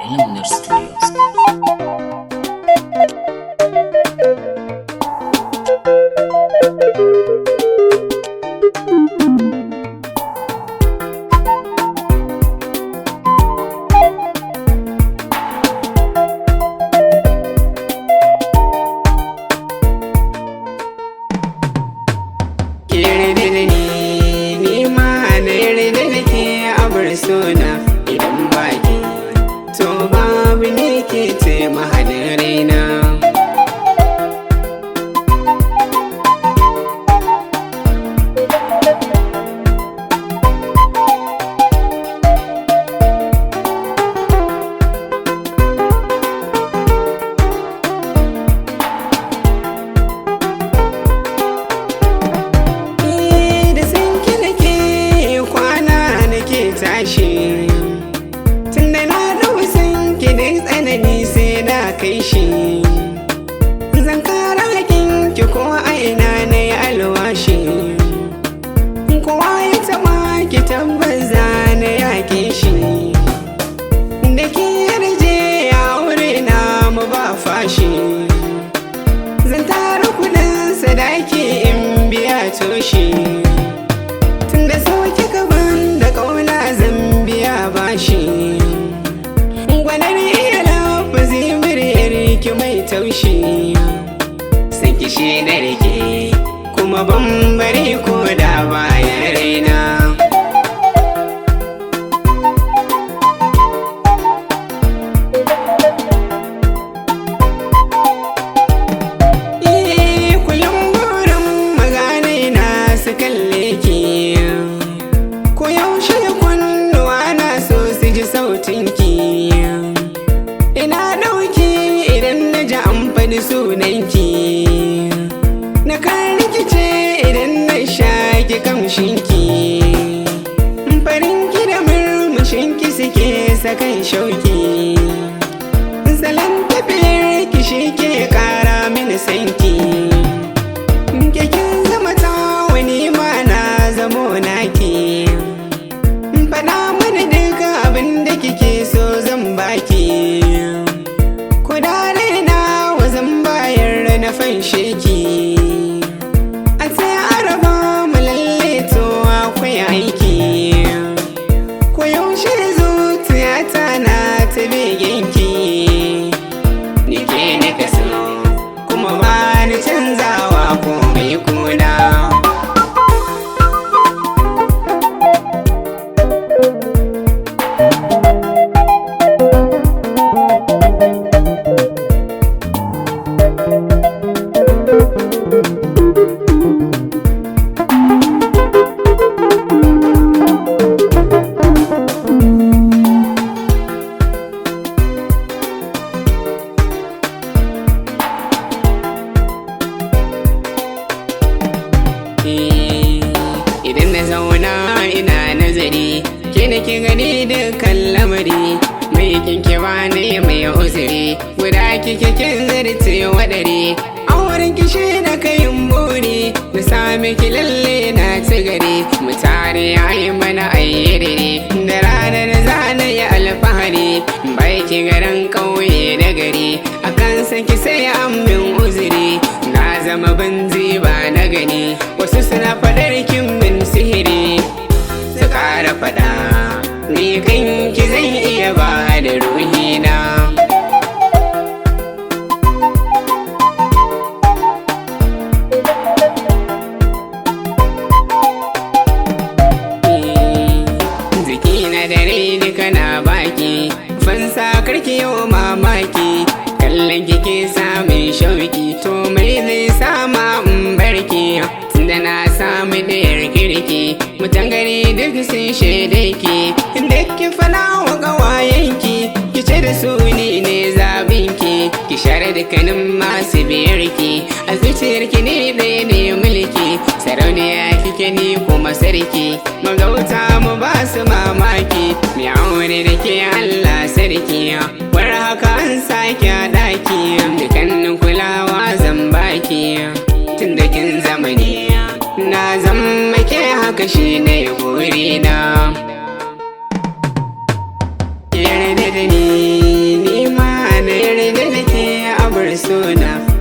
Illuminate Studios. Sona idan baki to babu ne ke taimahadin raina. Da sanki nake kwana nake tashi, tunda na dau sanki duk tsanani sai na kai shi. Zan kara hakinki ko aina na yi alwashi, kowa ya taɓa ki tabbas za na yaƙe shi. Da ki yarje ya aure na mu ba fashi, zan tara kudin sadaki in biya toshi. Tunda sauke gaban da ƙauna zan biya bashi, gwanar iya lafazi muryar ki mai taushi. Sanki shi da rike kuma ban bari ko da bayan raina. Kullum burin maganai na su kalle ki, ko yaushe kunnuwa na so su ji sautinki. Ina ɗauki idan na ji an faɗi sunanki, na kan rikice idan na shaki kamshinki. Farinki da murmushinki suke sakan shauki, salon tafiyar ki shi ke ƙara mini sanki. Kin zama ta wani ma na zamo naki, faɗa mana duka abin da kike so zan baki. Ko da raina wa zan bayar na fanshe ki, a sai araba mu lalle to akwai aiki. Ko yaushe zuciyata na ta begenki, ni ke nika so kuma ba ni canzawa komai kuna. Idan na zauna ina nazari, ke nake gani dukkan lamari. Mai kinke ne mai uzuri, guda kike kin zarce wadare. Auren kishi da kayin buri, na sami ki lalle na ci gari. Mu tare ayi mana ayyere, da ranar zana yi alfahari. Bai ki garin ƙauye da gari, akan sanki sai an min uzuri. Na zama banzi ba na gani, wasu suna faɗar kin min sihiri. Su ƙara faɗa ni kanki zan iya ba da ruhina. Jikina da rai duka na baki, fansa karki yau mamaki. Kallon kike samun shauki, to mai zai sama in barki. Tunda na samu ɗayar kirki, mutan gari duk sun shaidai ki. Da ki fana wa gawayenki, ki ce da su ni ne zabinki. Ki share dukkanin masu biyarki, a zuciyarki ne ɗaya ne mulki. Sarauniya kike ni kuma sarki, magauta mu ba su mamaki. Mai aure da ke Allah sarki, war haka an sake a ɗaki. Dukkanin kulawa zan baki, tun da kin zamani na zama ke haka shi ne burina. Yarda da ni sona